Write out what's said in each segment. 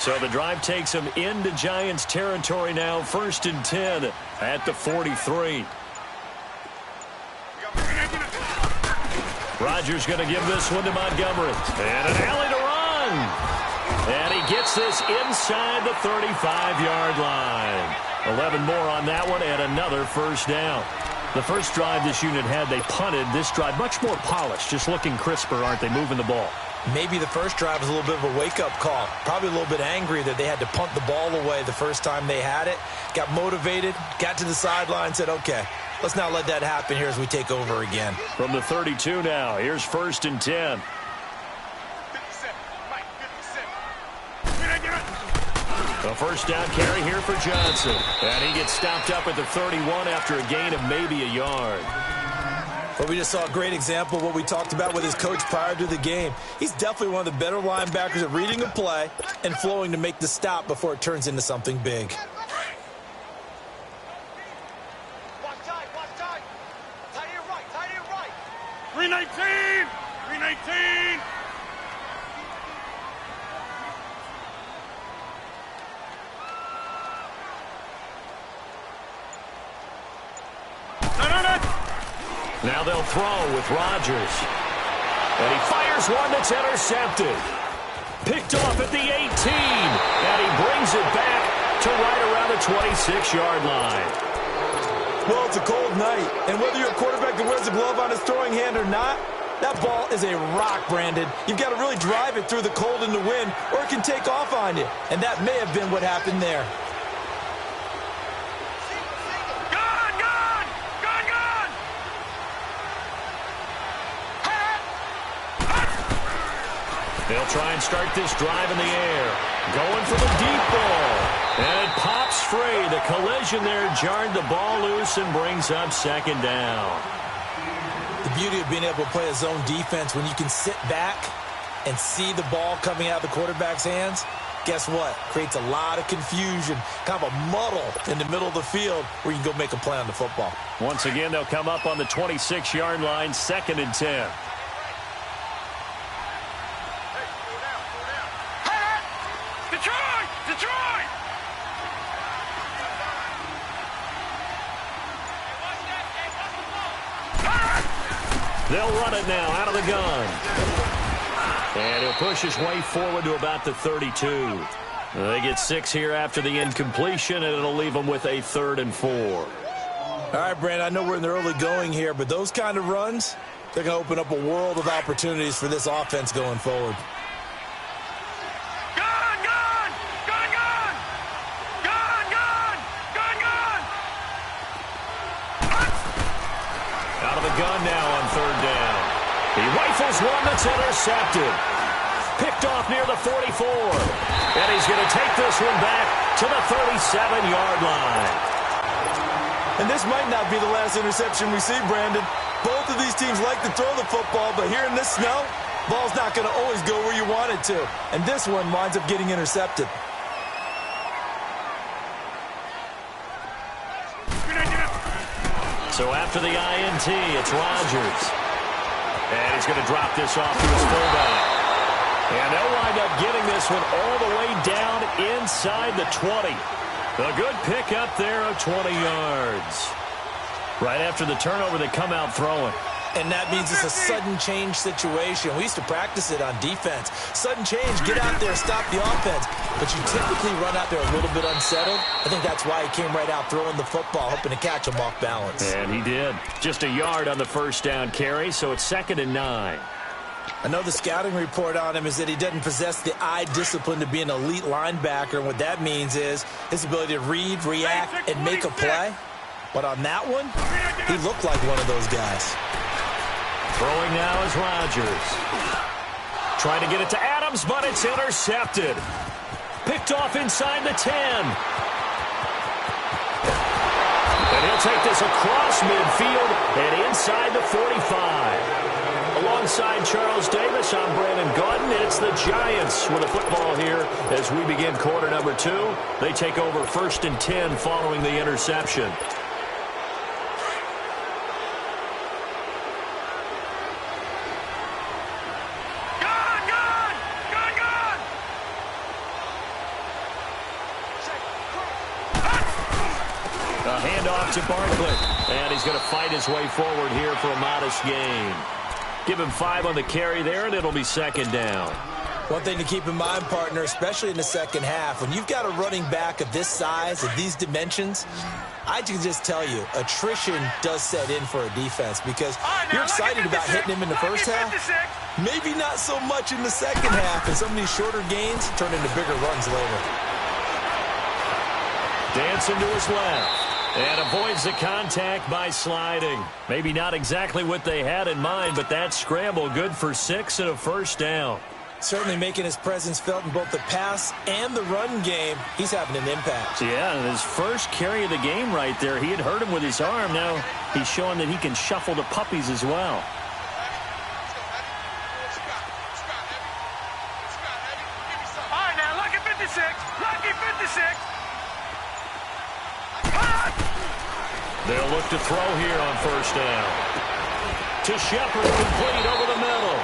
So the drive takes them into Giants territory now, 1st and 10 at the 43. Rodgers going to give this one to Montgomery. And an alley to run. And he gets this inside the 35-yard line. 11 more on that one and another first down. The first drive this unit had, they punted. This drive, much more polished, just looking crisper, aren't they, moving the ball? Maybe the first drive was a little bit of a wake-up call. Probably a little bit angry that they had to punt the ball away the first time they had it. Got motivated, got to the sideline, said, okay, let's not let that happen here as we take over again. From the 32 now, here's 1st and 10. A first down carry here for Johnson. And he gets stopped up at the 31 after a gain of maybe a yard. But we just saw a great example of what we talked about with his coach prior to the game. He's definitely one of the better linebackers at reading a play and flowing to make the stop before it turns into something big. Watch tight. Tight end right. 319. 319. Now they'll throw with Rodgers. And he fires one that's intercepted. Picked off at the 18. And he brings it back to right around the 26-yard line. Well, it's a cold night. And whether you're a quarterback that wears a glove on his throwing hand or not, that ball is a rock, Brandon. You've got to really drive it through the cold and the wind, or it can take off on you. And that may have been what happened there. They'll try and start this drive in the air. Going for the deep ball. And it pops free. The collision there jarred the ball loose and brings up 2nd down. The beauty of being able to play a zone defense when you can sit back and see the ball coming out of the quarterback's hands, guess what? Creates a lot of confusion, kind of a muddle in the middle of the field where you can go make a play on the football. Once again, they'll come up on the 26-yard line, 2nd and 10. Detroit! They'll run it now out of the gun. And he'll push his way forward to about the 32. They get 6 here after the incompletion, and it'll leave them with a 3rd and 4. All right, Brandon, I know we're in the early going here, but those kind of runs, they're going to open up a world of opportunities for this offense going forward. Gun now on 3rd down. He rifles one that's intercepted. Picked off near the 44. And he's going to take this one back to the 37-yard line. And this might not be the last interception we see, Brandon. Both of these teams like to throw the football, but here in this snow, ball's not going to always go where you want it to. And this one winds up getting intercepted. So after the INT, it's Rodgers. And he's going to drop this off to his fullback. And they'll wind up getting this one all the way down inside the 20. A good pickup there of 20 yards. Right after the turnover, they come out throwing. And that means it's a sudden change situation. We used to practice it on defense. Sudden change, get out there, stop the offense. But you typically run out there a little bit unsettled. I think that's why he came right out throwing the football, hoping to catch him off balance. And he did. Just a yard on the first down carry, so it's 2nd and 9. I know the scouting report on him is that he doesn't possess the eye discipline to be an elite linebacker. And what that means is his ability to read, react, and make a play. But on that one, he looked like one of those guys. Throwing now is Rodgers. Trying to get it to Adams, but it's intercepted. Picked off inside the 10. And he'll take this across midfield and inside the 45. Alongside Charles Davis, I'm Brandon Gaudin. It's the Giants with the football here as we begin quarter number 2. They take over 1st and 10 following the interception. to Barkley. And he's going to fight his way forward here for a modest gain. Give him 5 on the carry there, and it'll be second down. One thing to keep in mind, partner, especially in the second half, when you've got a running back of this size, of these dimensions, I can just tell you, attrition does set in for a defense because you're excited about hitting him in the first half. Maybe not so much in the second half, and some of these shorter gains turn into bigger runs later. Dancing to his left. And avoids the contact by sliding. Maybe not exactly what they had in mind, but that scramble good for 6 and a first down. Certainly making his presence felt in both the pass and the run game. He's having an impact. Yeah, his first carry of the game right there. He had hurt him with his arm. Now he's showing that he can shuffle the puppies as well. All right, now, lucky 56. Lucky 56. They'll look to throw here on first down. To Shepard, complete over the middle.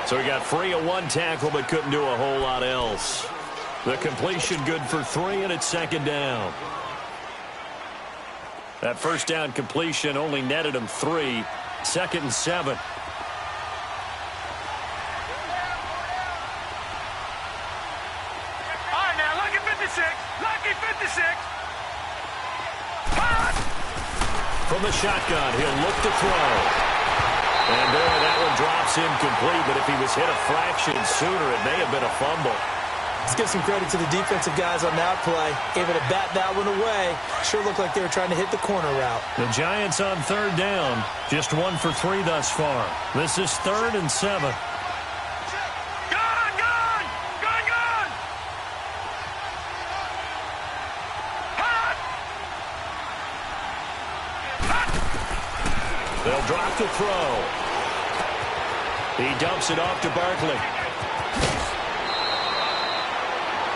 So he got free of 1 tackle, but couldn't do a whole lot else. The completion good for 3, and it's second down. That first down completion only netted him 3. 2nd and 7. All right, now, lucky 56. Lucky 56. From the shotgun, he'll look to throw. And boy, that one drops incomplete, but if he was hit a fraction sooner, it may have been a fumble. Let's give some credit to the defensive guys on that play. Able to bat that one away. Sure looked like they were trying to hit the corner route. The Giants on third down. Just 1 for 3 thus far. This is 3rd and 7. They'll drop to throw. He dumps it off to Barkley.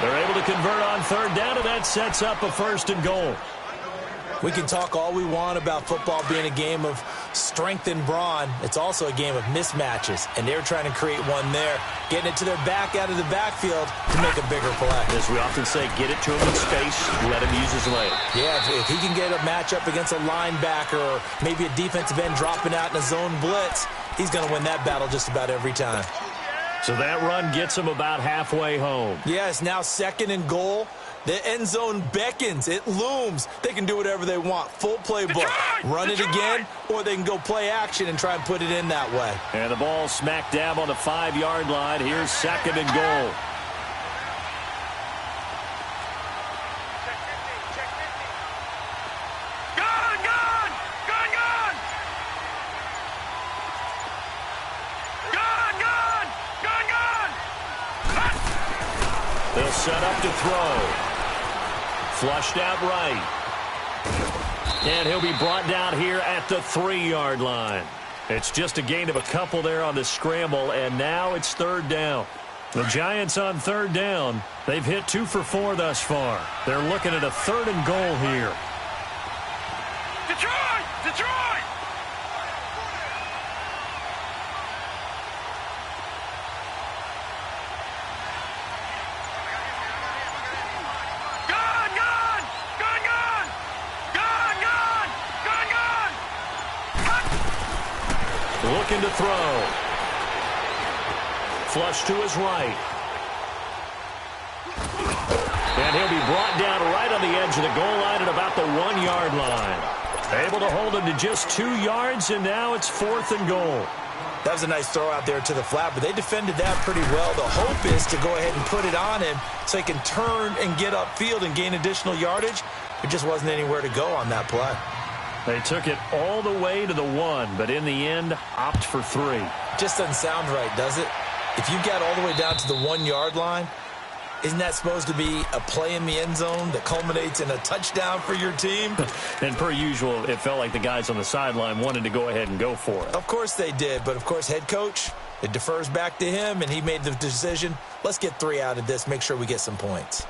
They're able to convert on third down, and that sets up a 1st and goal. We can talk all we want about football being a game of strength and brawn. It's also a game of mismatches, and they're trying to create one there, getting it to their back out of the backfield to make a bigger play. As we often say, get it to him in space, let him use his leg. Yeah, if he can get a matchup against a linebacker or maybe a defensive end dropping out in a zone blitz, he's going to win that battle just about every time. So that run gets him about halfway home. Yeah, it's now 2nd and goal. The end zone beckons. It looms. They can do whatever they want. Full playbook. Run it again, or they can go play action and try and put it in that way. And the ball smack dab on the 5-yard line. Here's 2nd and goal. They'll set up to throw. Flushed out right. And he'll be brought down here at the 3-yard line. It's just a gain of a couple there on the scramble, and now it's 3rd down. The Giants on 3rd down. They've hit 2 for 4 thus far. They're looking at a 3rd and goal here. Detroit! Detroit! Looking to throw. Flush to his right. And he'll be brought down right on the edge of the goal line at about the 1-yard line. Able to hold him to just 2 yards, and now it's 4th and goal. That was a nice throw out there to the flat, but they defended that pretty well. The hope is to go ahead and put it on him so he can turn and get upfield and gain additional yardage. There just wasn't anywhere to go on that play. They took it all the way to the 1, but in the end, opt for 3. Just doesn't sound right, does it? If you got all the way down to the 1-yard line, isn't that supposed to be a play in the end zone that culminates in a touchdown for your team? And per usual, it felt like the guys on the sideline wanted to go ahead and go for it. Of course they did, but of course head coach, it defers back to him, and he made the decision, let's get 3 out of this, make sure we get some points.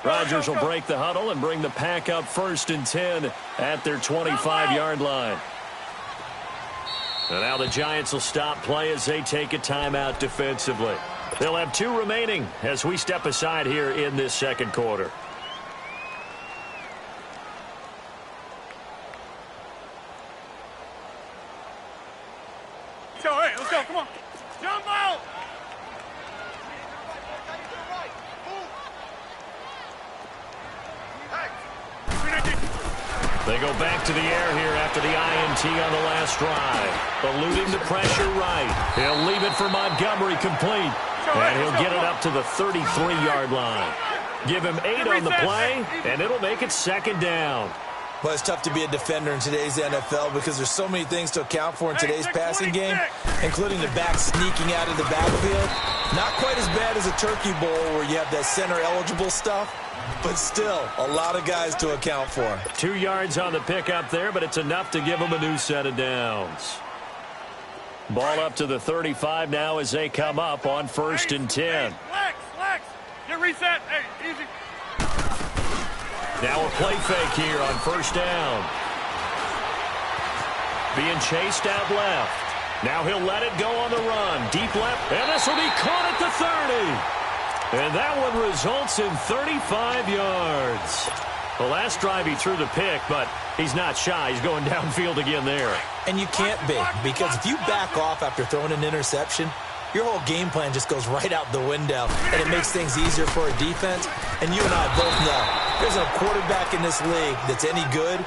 Rodgers will break the huddle and bring the pack up 1st and 10 at their 25-yard line. And now the Giants will stop play as they take a timeout defensively. They'll have 2 remaining as we step aside here in this 2nd quarter. go, hey, let's go, come on. Jump out! They go back to the air here after the INT on the last drive. Eluding the pressure right. He'll leave it for Montgomery complete. And he'll get it up to the 33-yard line. Give him 8 on the play, and it'll make it second down. Well, it's tough to be a defender in today's NFL because there's so many things to account for in today's passing game, including the back sneaking out of the backfield. Not quite as bad as a turkey bowl where you have that center-eligible stuff, but still a lot of guys to account for. 2 yards on the pickup there, but it's enough to give them a new set of downs. Ball up to the 35 now as they come up on 1st and 10. Flex. Get reset. Hey, easy. Now a play fake here on 1st down. Being chased out left. Now he'll let it go on the run. Deep left, and this will be caught at the 30. And that one results in 35 yards. The last drive he threw the pick, but he's not shy. He's going downfield again there. And you can't be, because if you back off after throwing an interception, your whole game plan just goes right out the window, and it makes things easier for a defense. And you and I both know there's a quarterback in this league that's any good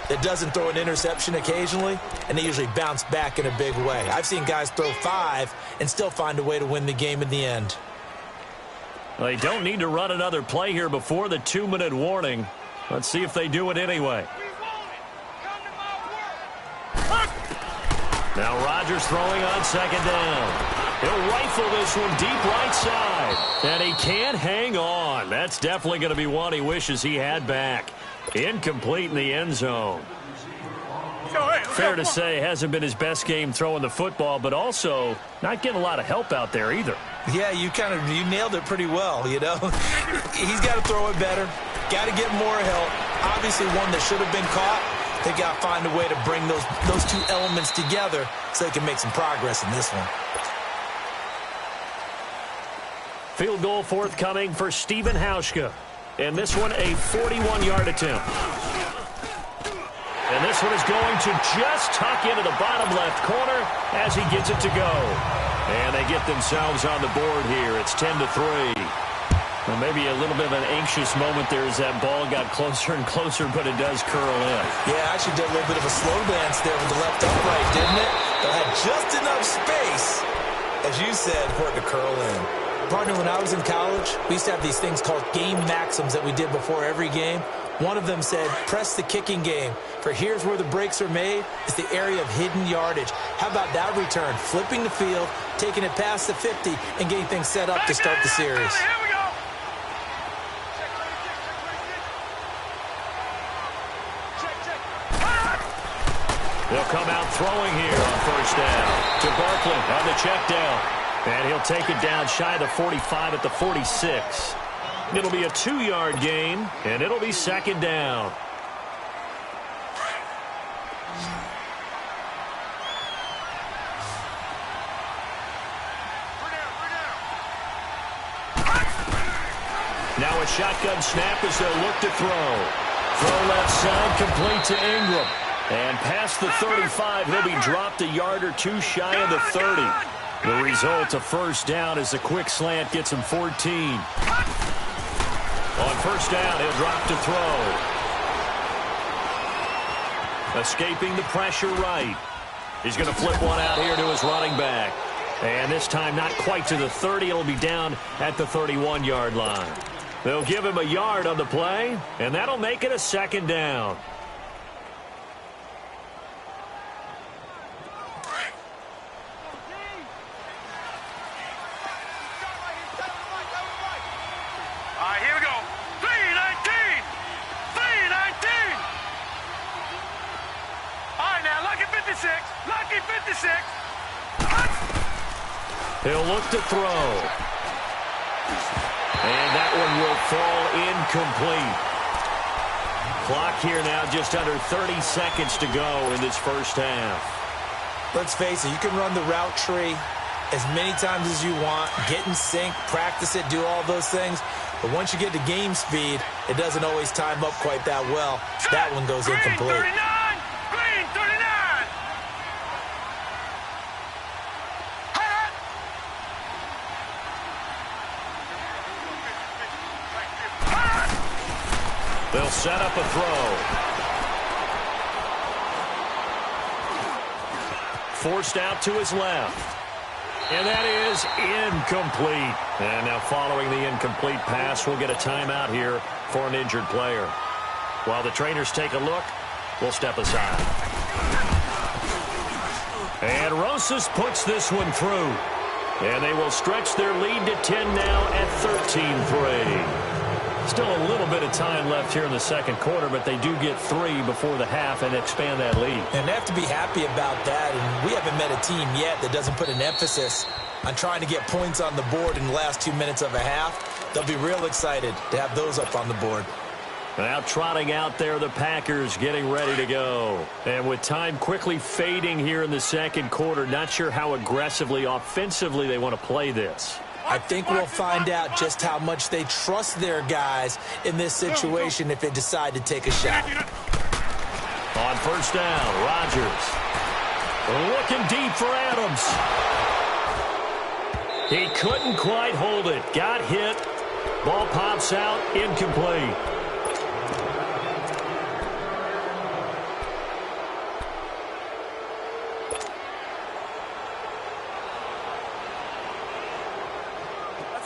that doesn't throw an interception occasionally, and they usually bounce back in a big way. I've seen guys throw 5 and still find a way to win the game in the end. Well, they don't need to run another play here before the 2-minute warning. Let's see if they do it anyway. Now Rodgers throwing on 2nd down. He'll rifle this one deep right side. And he can't hang on. That's definitely going to be one he wishes he had back. Incomplete in the end zone. Fair to say, hasn't been his best game throwing the football, but also not getting a lot of help out there either. Yeah, you nailed it pretty well, you know. He's got to throw it better. Got to get more help. Obviously one that should have been caught. They got to find a way to bring those two elements together so they can make some progress in this one. Field goal forthcoming for Stephen Hauschka. And this one a 41-yard attempt. And this one is going to just tuck into the bottom left corner as he gets it to go. And they get themselves on the board here. It's 10-3. Well, maybe a little bit of an anxious moment there as that ball got closer and closer, but it does curl in. Yeah, actually did a little bit of a slow dance there with the left upright, didn't it? But had just enough space, as you said, for it to curl in. Partner, when I was in college, we used to have these things called game maxims that we did before every game. One of them said, press the kicking game. For here's where the breaks are made. It's the area of hidden yardage. How about that return? Flipping the field, taking it past the 50, and getting things set up to start the series. Here we go. They'll come out throwing here on 1st down to Barkley on the check down. And he'll take it down shy of the 45 at the 46. It'll be a 2-yard gain, and it'll be 2nd down. Now a shotgun snap as they'll look to throw. Throw left side, complete to Ingram. And past the 35, he'll be dropped a yard or two shy of the 30. The result, a 1st down as the quick slant gets him 14. On 1st down, he'll drop to throw. Escaping the pressure right. He's going to flip one out here to his running back. And this time not quite to the 30. It'll be down at the 31-yard line. They'll give him a yard on the play, and that'll make it a 2nd down. Lucky 56. He'll look to throw. And that one will fall incomplete. Clock here now just under 30 seconds to go in this 1st half. Let's face it, you can run the route tree as many times as you want, get in sync, practice it, do all those things. But once you get to game speed, it doesn't always time up quite that well. That one goes incomplete. Green 39. set up a throw. Forced out to his left. And that is incomplete. And now following the incomplete pass, we'll get a timeout here for an injured player. While the trainers take a look, we'll step aside. And Rosas puts this one through. And they will stretch their lead to 10 now at 13-3. Still a little bit of time left here in the second quarter, but they do get 3 before the half and expand that lead. And they have to be happy about that. And we haven't met a team yet that doesn't put an emphasis on trying to get points on the board in the last 2 minutes of a half. They'll be real excited to have those up on the board. Now trotting out there, the Packers getting ready to go. And with time quickly fading here in the second quarter, not sure how aggressively, offensively they want to play this. I think we'll find out just how much they trust their guys in this situation if they decide to take a shot. On first down, Rodgers. Looking deep for Adams. He couldn't quite hold it. Got hit. Ball pops out, incomplete.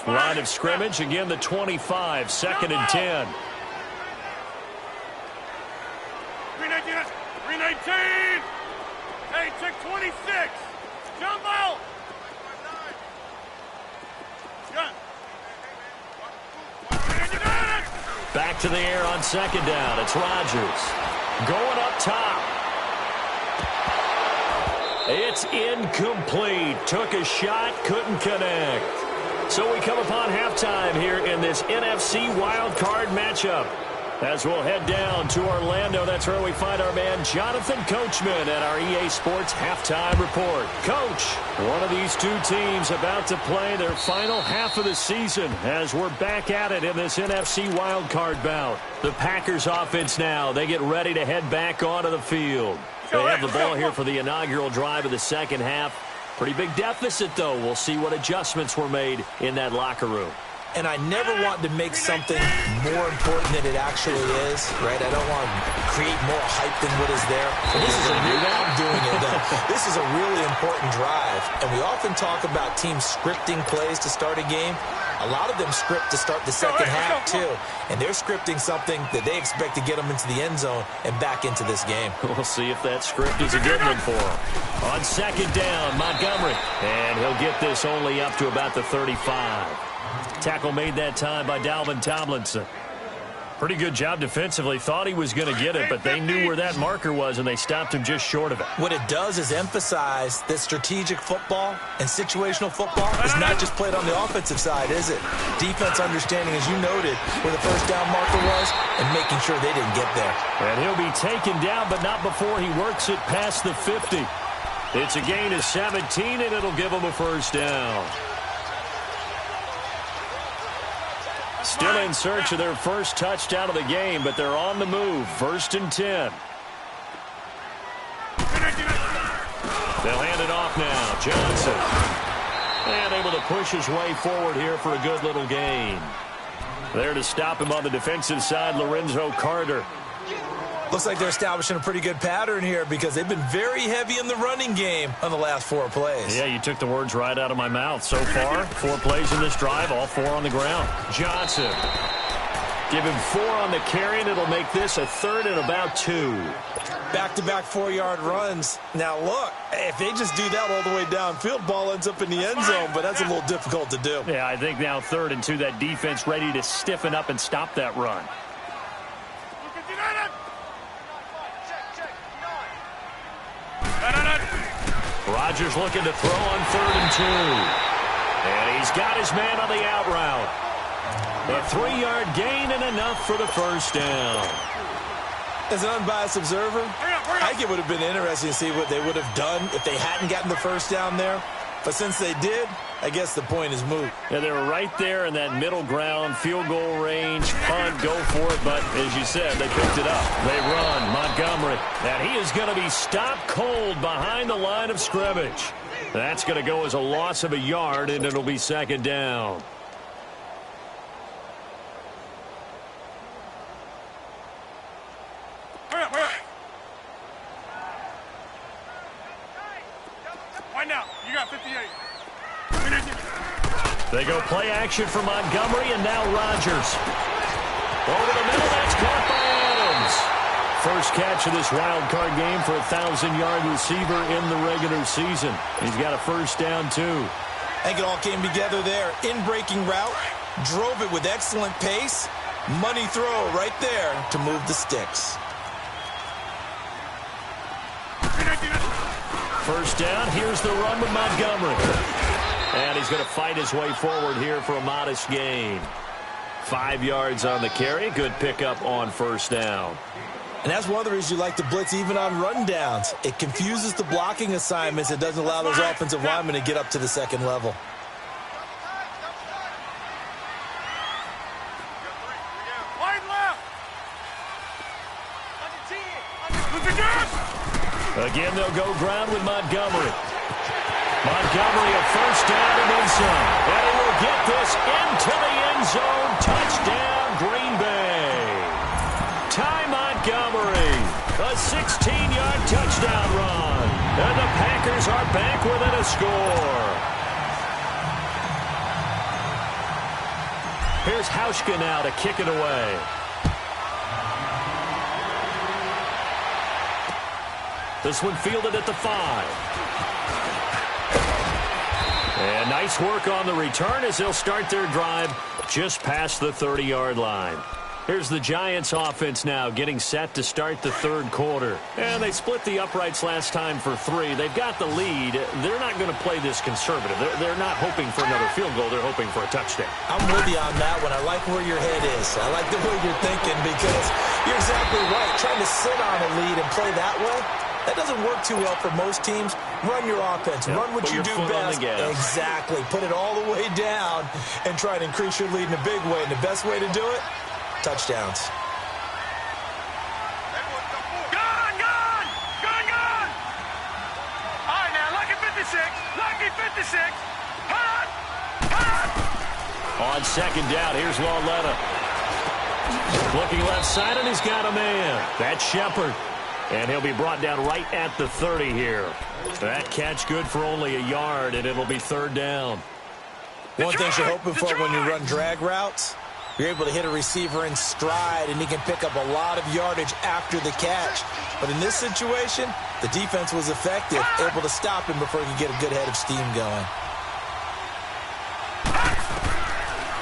Line of scrimmage, again the 25, 2nd and 10. 319. Hey, check 26. Jump out. Back to the air on 2nd down. It's Rodgers. Going up top. It's incomplete. Took a shot, couldn't connect. So we come upon halftime here in this NFC wildcard matchup. As we'll head down to Orlando, that's where we find our man Jonathan Coachman at our EA Sports Halftime Report. Coach, one of these two teams about to play their final half of the season as we're back at it in this NFC wildcard bout. The Packers offense now, they get ready to head back onto the field. They have the ball here for the inaugural drive of the second half. Pretty big deficit, though. We'll see what adjustments were made in that locker room. And I never want to make something more important than it actually is, right? I don't want to create more hype than what is there. And this is a real, I'm doing it, though. This is a really important drive. And we often talk about teams scripting plays to start a game. A lot of them script to start the second half, too. And they're scripting something that they expect to get them into the end zone and back into this game. We'll see if that script is a good one for them. On 2nd down, Montgomery. And he'll get this only up to about the 35. Tackle made that time by Dalvin Tomlinson. Pretty good job defensively. Thought he was going to get it, but they knew where that marker was, and they stopped him just short of it. What it does is emphasize that strategic football and situational football is not just played on the offensive side, is it? Defense understanding, as you noted, where the first down marker was and making sure they didn't get there. And he'll be taken down, but not before he works it past the 50. It's a gain of 17, and it'll give him a first down. Still in search of their first touchdown of the game, but they're on the move. 1st and 10. They'll hand it off now. Johnson. And able to push his way forward here for a good little gain. There to stop him on the defensive side, Lorenzo Carter. Looks like they're establishing a pretty good pattern here because they've been very heavy in the running game on the last 4 plays. Yeah, you took the words right out of my mouth. So far, 4 plays in this drive, all 4 on the ground. Johnson. Give him 4 on the carry, and it'll make this a 3rd and about 2. Back-to-back 4-yard runs. Now, look, if they just do that all the way downfield, ball ends up in the end zone, but that's a little difficult to do. Yeah, I think now 3rd and 2, that defense ready to stiffen up and stop that run. Rodgers looking to throw on 3rd and 2. And he's got his man on the out route. A 3-yard gain and enough for the first down. As an unbiased observer, I think it would have been interesting to see what they would have done if they hadn't gotten the first down there. But since they did, I guess the point is moot. Yeah, they were right there in that middle ground, field goal range, punt, go for it. But as you said, they picked it up. They run, Montgomery. And he is going to be stopped cold behind the line of scrimmage. That's going to go as a loss of a yard, and it'll be 2nd down. Right now, you got 58. They go play action for Montgomery, and now Rodgers. Over the middle, that's caught by Adams. First catch of this wild card game for a 1,000-yard receiver in the regular season. He's got a first down, too. I think it all came together there. In-breaking route, drove it with excellent pace. Money throw right there to move the sticks. First down, here's the run with Montgomery. And he's going to fight his way forward here for a modest gain. 5 yards on the carry. Good pickup on first down. And that's one of the reasons you like to blitz even on rundowns. It confuses the blocking assignments. It doesn't allow those offensive linemen to get up to the second level. Again, they'll go ground with Montgomery. Montgomery a first down and inside. And he will get this into the end zone. Touchdown, Green Bay. Ty Montgomery, a 16-yard touchdown run. And the Packers are back within a score. Here's Hauschka now to kick it away. This one fielded at the 5. And nice work on the return as they'll start their drive just past the 30-yard line. Here's the Giants offense now getting set to start the third quarter. And they split the uprights last time for 3. They've got the lead. They're not going to play this conservative. They're not hoping for another field goal. They're hoping for a touchdown. I'm with you on that one. I like where your head is. I like the way you're thinking because you're exactly right. Trying to sit on a lead and play that way, that doesn't work too well for most teams. Run your offense. Run what you do best. Exactly. Put it all the way down and try to increase your lead in a big way. And the best way to do it, touchdowns. Gone! All right, now, lucky 56. Lucky 56. Hot! On second down, here's Lauletta. Looking left side, and he's got a man. That's Shepard. And he'll be brought down right at the 30 here. That catch good for only a yard, and it'll be third down. One thing you're hoping for when you run drag routes, you're able to hit a receiver in stride, and he can pick up a lot of yardage after the catch. But in this situation, the defense was effective, able to stop him before he could get a good head of steam going.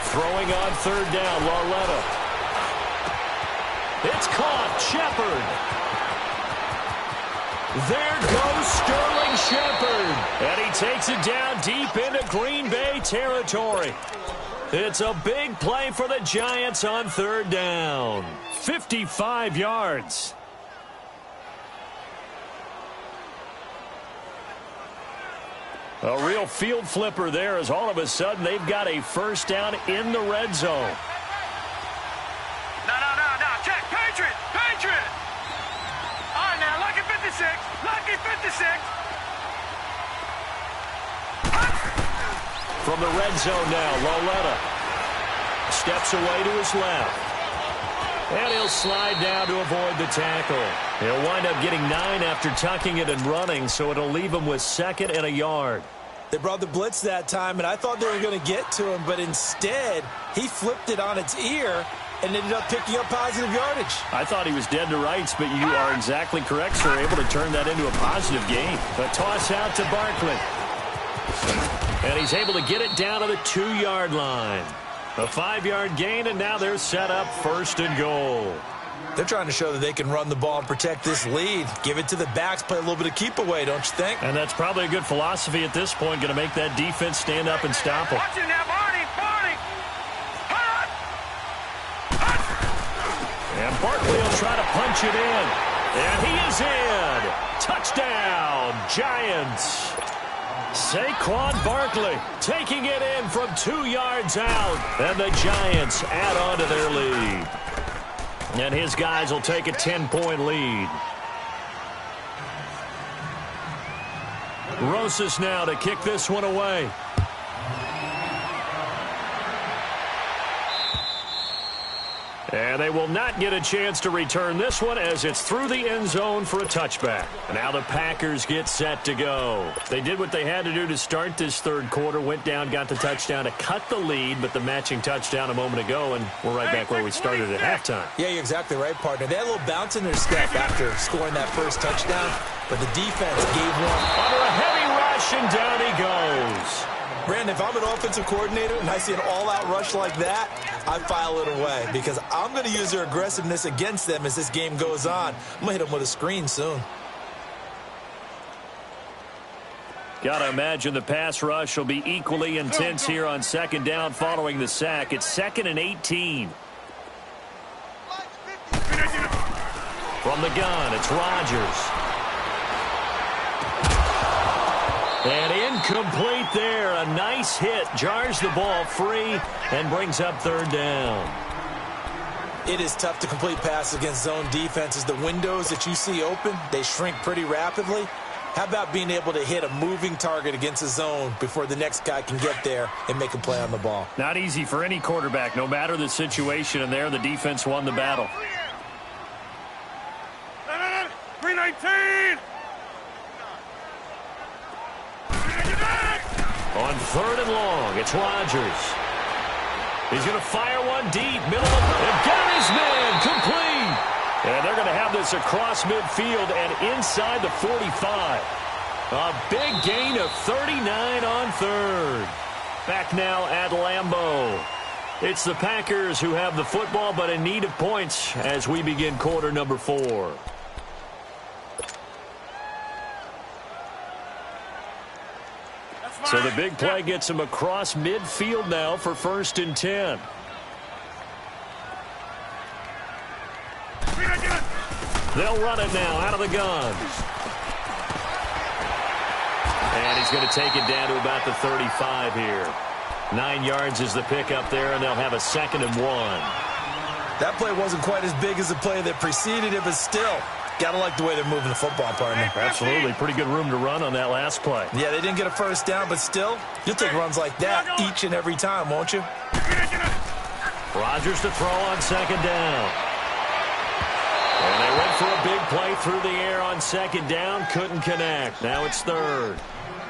Throwing on third down, Lauletta. It's caught, Shepard. There goes Sterling Shepard. And he takes it down deep into Green Bay territory. It's a big play for the Giants on third down. 55 yards. A real field flipper there as all of a sudden they've got a first down in the red zone. No. Check. Patriot. All right, now, lucky 56. Lucky 56. From the red zone now, Lauletta steps away to his left. And he'll slide down to avoid the tackle. He'll wind up getting 9 after tucking it and running, so it'll leave him with second and a yard. They brought the blitz that time, and I thought they were going to get to him, but instead, he flipped it on its ear and ended up picking up positive yardage. I thought he was dead to rights, but you are exactly correct, sir. Able to turn that into a positive gain. A toss out to Barkley. And he's able to get it down to the 2-yard line. A 5-yard gain, and now they're set up first and goal. They're trying to show that they can run the ball and protect this lead. Give it to the backs, play a little bit of keep away, don't you think? And that's probably a good philosophy at this point, going to make that defense stand up and stop them. Watch it now, Barney. Hot! And Barkley will try to punch it in. And he is in. Touchdown, Giants. Saquon Barkley taking it in from 2 yards out. And the Giants add on to their lead. And his guys will take a 10-point lead. Rosas now to kick this one away. And they will not get a chance to return this one as it's through the end zone for a touchback. And now the Packers get set to go. They did what they had to do to start this third quarter, went down, got the touchdown to cut the lead, but the matching touchdown a moment ago, and we're right back where we started at halftime. Yeah, you're exactly right, partner. They had a little bounce in their step after scoring that first touchdown, but the defense gave one. Under a heavy rush, and down he goes. Brandon, if I'm an offensive coordinator and I see an all-out rush like that, I file it away because I'm going to use their aggressiveness against them as this game goes on. I'm going to hit them with a screen soon. Got to imagine the pass rush will be equally intense here on second down following the sack. It's 2nd and 18. From the gun, it's Rodgers. And incomplete there. A nice hit. Jars the ball free and brings up third down. It is tough to complete passes against zone defenses. The windows that you see open, they shrink pretty rapidly. How about being able to hit a moving target against a zone before the next guy can get there and make a play on the ball? Not easy for any quarterback, no matter the situation. And there, the defense won the battle. 319! On 3rd and long, it's Rodgers. He's going to fire one deep, middle of the... And got his man, complete! And they're going to have this across midfield and inside the 45. A big gain of 39 on 3rd. Back now at Lambeau. It's the Packers who have the football, but in need of points as we begin quarter number 4. So the big play gets him across midfield now for 1st and 10. They'll run it now out of the gun. And he's going to take it down to about the 35 here. 9 yards is the pickup there, and they'll have a 2nd and 1. That play wasn't quite as big as the play that preceded it, but still, gotta like the way they're moving the football, partner. Absolutely. Pretty good room to run on that last play. Yeah, they didn't get a first down, but still, you'll take runs like that each and every time, won't you? Rodgers to throw on 2nd down. And they went for a big play through the air on 2nd down. Couldn't connect. Now it's 3rd.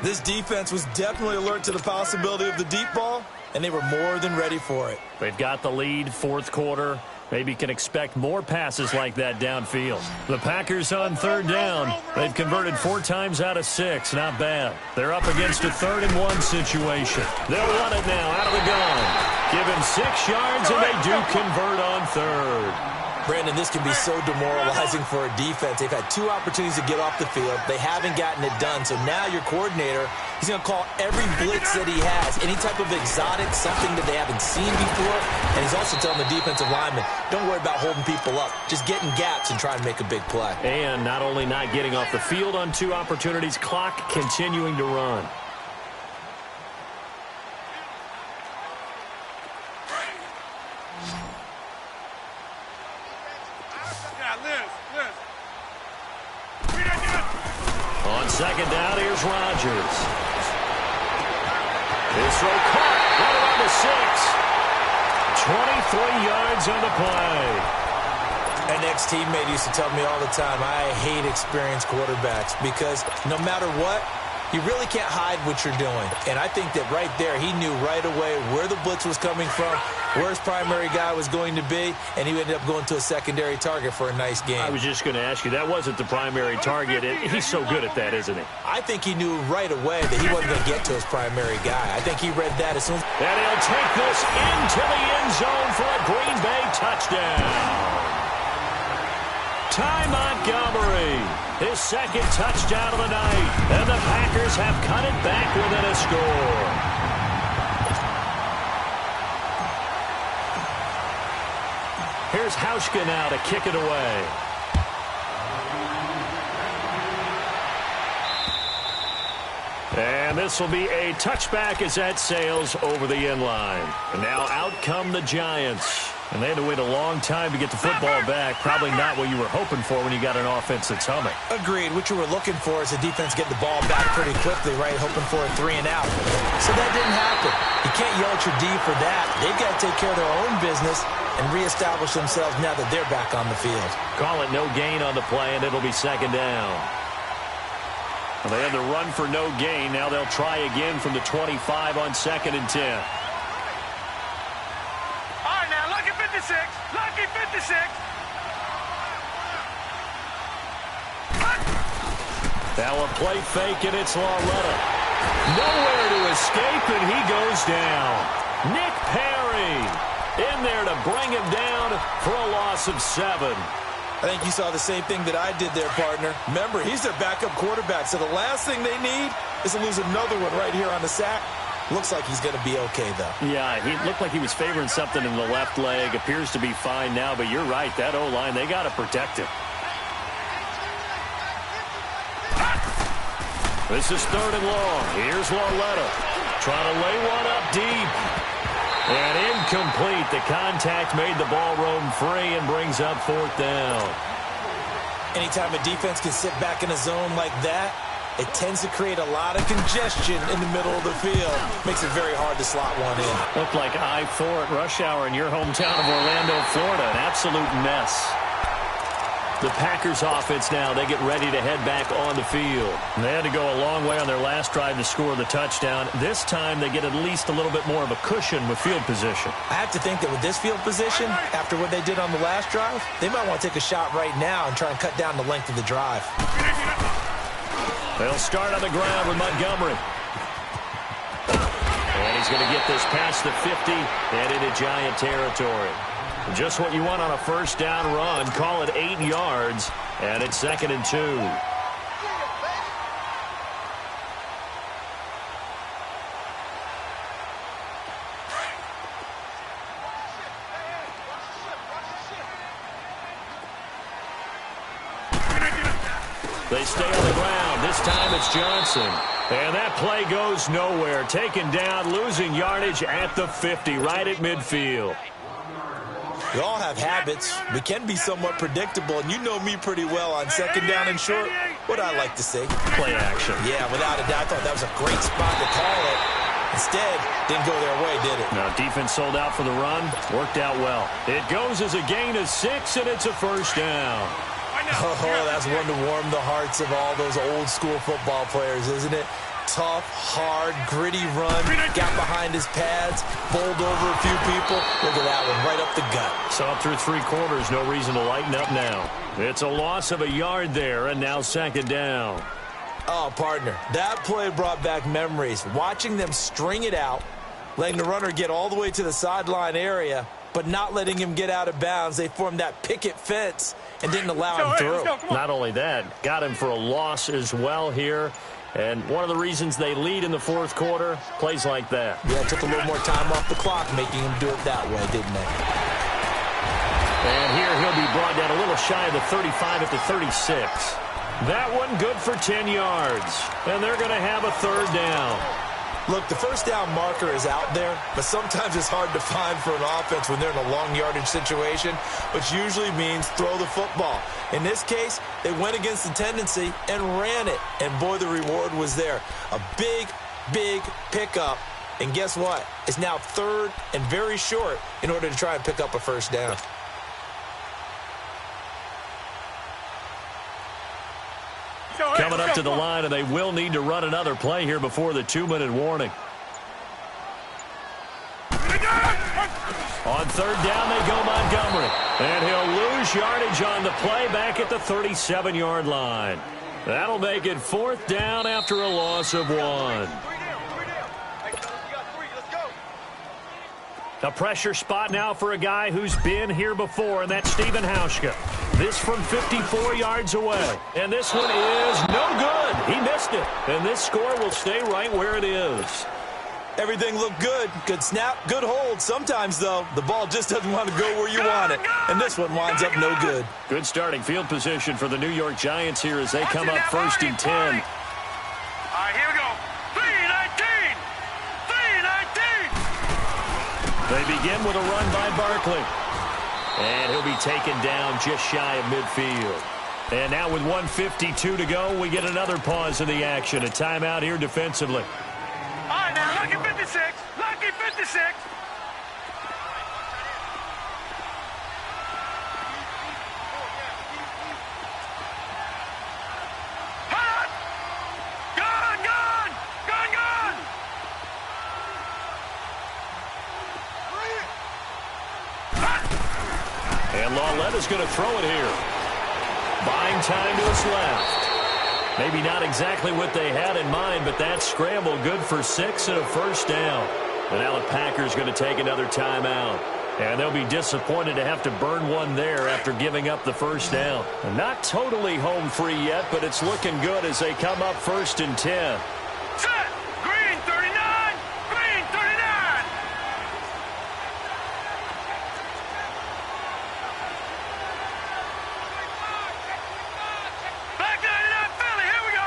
This defense was definitely alert to the possibility of the deep ball, and they were more than ready for it. They've got the lead, 4th quarter. Maybe can expect more passes like that downfield. The Packers on 3rd down. They've converted 4 times out of 6. Not bad. They're up against a 3rd and 1 situation. They'll run it now out of the gun. Give him 6 yards, and they do convert on 3rd. Brandon, this can be so demoralizing for a defense. They've had 2 opportunities to get off the field. They haven't gotten it done. So now your coordinator, he's going to call every blitz that he has, any type of exotic, something that they haven't seen before. And he's also telling the defensive lineman, don't worry about holding people up. Just get in gaps and try and make a big play. And not only not getting off the field on 2 opportunities, clock continuing to run. On 2nd down, here's Rodgers. His throw caught right around the 6. 23 yards on the play. An ex-teammate used to tell me all the time, I hate experienced quarterbacks because no matter what, you really can't hide what you're doing. And I think that right there, he knew right away where the blitz was coming from, where his primary guy was going to be, and he ended up going to a secondary target for a nice game. I was just going to ask you, that wasn't the primary target. He's so good at that, isn't he? I think he knew right away that he wasn't going to get to his primary guy. I think he read that as soon as... And he'll take this into the end zone for a Green Bay touchdown. Ty Montgomery, his 2nd touchdown of the night. And the Packers have cut it back within a score. Here's Hauschka now to kick it away. And this will be a touchback as that sails over the end line. And now out come the Giants. And they had to wait a long time to get the football back. Probably not what you were hoping for when you got an offense that's humming. Agreed. What you were looking for is the defense getting the ball back pretty quickly, right? Hoping for a 3 and out. So that didn't happen. You can't yell at your D for that. They've got to take care of their own business and reestablish themselves now that they're back on the field. Call it no gain on the play, and it'll be second down. Well, they had the run for no gain. Now they'll try again from the 25 on 2nd and 10. Lucky 56. Now a play fake, and it's Lauletta. Nowhere to escape, and he goes down. Nick Perry in there to bring him down for a loss of 7. I think you saw the same thing that I did there, partner. Remember, he's their backup quarterback, so the last thing they need is to lose another one right here on the sack. Looks like he's going to be okay, though. Yeah, he looked like he was favoring something in the left leg. Appears to be fine now, but you're right. That O-line, they got to protect him. This is 3rd and long. Here's Lauletta. Trying to lay one up deep. And incomplete. The contact made the ball roam free and brings up 4th down. Anytime a defense can sit back in a zone like that, it tends to create a lot of congestion in the middle of the field. Makes it very hard to slot one in. Looked like I-4 at rush hour in your hometown of Orlando, Florida. An absolute mess. The Packers offense now, they get ready to head back on the field. They had to go a long way on their last drive to score the touchdown. This time they get at least a little bit more of a cushion with field position. I have to think that with this field position, after what they did on the last drive, they might want to take a shot right now and try and cut down the length of the drive. They'll start on the ground with Montgomery. And he's going to get this past the 50 and into Giant territory. Just what you want on a first down run. Call it 8 yards, and it's 2nd and 2. They stay on the ground. This time it's Johnson. And that play goes nowhere. Taken down, losing yardage at the 50, right at midfield. We all have habits. We can be somewhat predictable, and you know me pretty well on 2nd down and short. What I like to say. Play action. Yeah, without a doubt. I thought that was a great spot to call it. Instead, didn't go their way, did it? Now, defense sold out for the run. Worked out well. It goes as a gain of 6, and it's a first down. Oh, that's one to warm the hearts of all those old-school football players, isn't it? Tough, hard, gritty run. Got behind his pads, bowled over a few people. Look at that one, right up the gut. Saw through 3 quarters. No reason to lighten up now. It's a loss of a yard there, and now 2nd down. Oh, partner, that play brought back memories. Watching them string it out, letting the runner get all the way to the sideline area, but not letting him get out of bounds. They formed that picket fence and didn't allow him through. Not only that, got him for a loss as well here. And one of the reasons they lead in the 4th quarter, plays like that. Yeah, it took a little more time off the clock, making him do it that way, didn't they? And here he'll be brought down a little shy of the 35 at the 36. That one good for 10 yards. And they're going to have a 3rd down. Look, the first down marker is out there, but sometimes it's hard to find for an offense when they're in a long yardage situation, which usually means throw the football. In this case, they went against the tendency and ran it, and boy, the reward was there. A big, big pickup, and guess what? It's now 3rd and very short in order to try and pick up a first down. Coming up to the line, and they will need to run another play here before the 2-minute warning. On 3rd down, they go Montgomery. And he'll lose yardage on the play back at the 37-yard line. That'll make it 4th down after a loss of 1. A pressure spot now for a guy who's been here before, and that's Stephen Hauschka. This from 54 yards away. And this one is no good. He missed it. And this score will stay right where it is. Everything looked good. Good snap, good hold. Sometimes, though, the ball just doesn't want to go where you want it. And this one winds up no good. Good starting field position for the New York Giants here as they come up 1st and 10. All right, here we go. 3-19. 3-19. They begin with a run by Barkley. And he'll be taken down just shy of midfield. And now with 1:52 to go, we get another pause in the action. A timeout here defensively. All right, now, lucky 56. Lucky 56. Hot! Gone, gone! Gone, gone! Hot! And Lauletta's going to throw it here. Buying time to his left. Maybe not exactly what they had in mind, but that scramble good for 6 and a first down. And now the Packers going to take another timeout. And they'll be disappointed to have to burn one there after giving up the first down. And not totally home free yet, but it's looking good as they come up 1st and 10. Set! Green 39! Green 39! Back 99 Philly, here we go!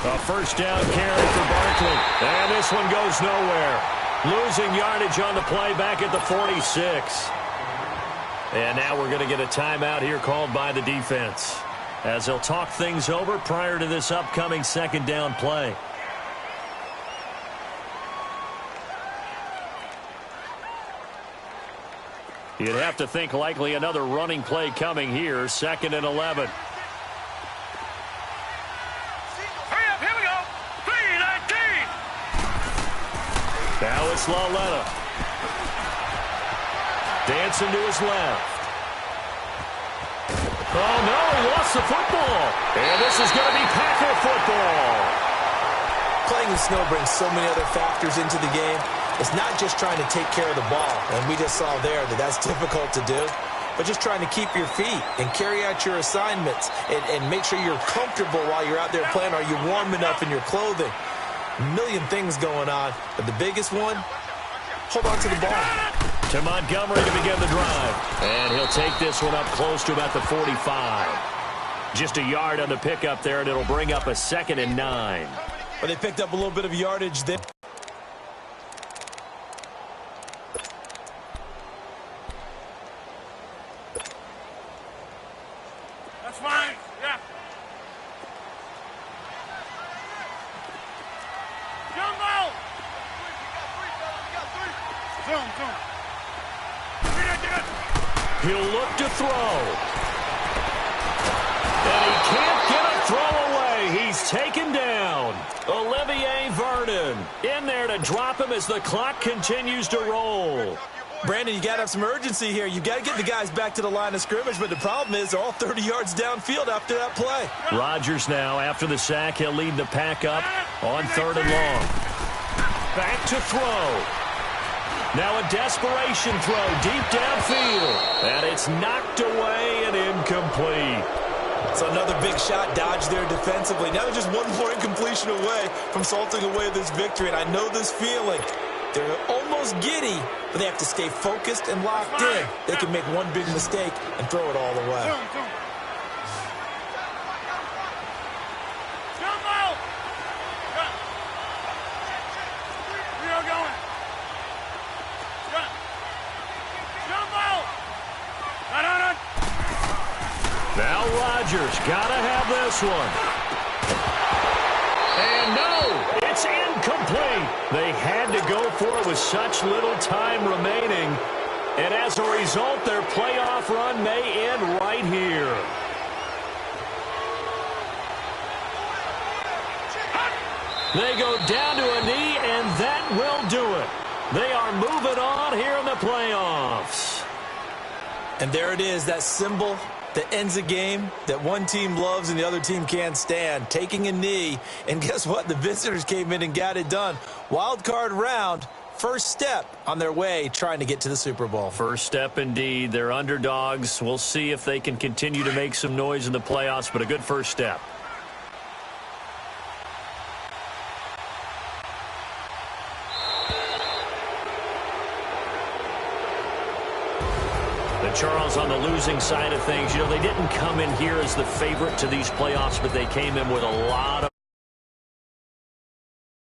A first down carry for Barkley. And this one goes nowhere. Losing yardage on the play back at the 46. And now we're going to get a timeout here called by the defense, as they'll talk things over prior to this upcoming second down play. You'd have to think likely another running play coming here, 2nd and 11. Hurry up, here we go! 319! Now it's Lauletta. Dancing to his left. Oh, no, he lost the football. And this is going to be Packer football. Playing in snow brings so many other factors into the game. It's not just trying to take care of the ball, and we just saw there that that's difficult to do, but just trying to keep your feet and carry out your assignments and make sure you're comfortable while you're out there playing. Are you warm enough in your clothing? A million things going on, but the biggest one, hold on to the ball. To Montgomery to begin the drive. And he'll take this one up close to about the 45. Just a yard on the pickup there, and it'll bring up a 2nd and 9. But they picked up a little bit of yardage there. That's fine, yeah. Jumbo! Zoom. He'll look to throw. And he can't get a throw away. He's taken down. Olivier Vernon in there to drop him as the clock continues to roll. Brandon, you got to have some urgency here. You got to get the guys back to the line of scrimmage, but the problem is they're all 30 yards downfield after that play. Rodgers now, after the sack, he'll lead the pack up on 3rd and long. Back to throw. Now a desperation throw deep downfield. And it's knocked away and incomplete. So another big shot dodged there defensively. Now they're just one more incompletion away from salting away this victory. And I know this feeling. They're almost giddy, but they have to stay focused and locked in. They can make one big mistake and throw it all the way. Now Rodgers got to have this one. And no, it's incomplete. They had to go for it with such little time remaining. And as a result, their playoff run may end right here. They go down to a knee, and that will do it. They are moving on here in the playoffs. And there it is, that symbol that ends a game that one team loves and the other team can't stand, taking a knee. And guess what? The visitors came in and got it done. Wild card round, first step on their way trying to get to the Super Bowl. First step indeed. They're underdogs. We'll see if they can continue to make some noise in the playoffs, but a good first step. Charles, on the losing side of things, you know, they didn't come in here as the favorite to these playoffs, but they came in with a lot of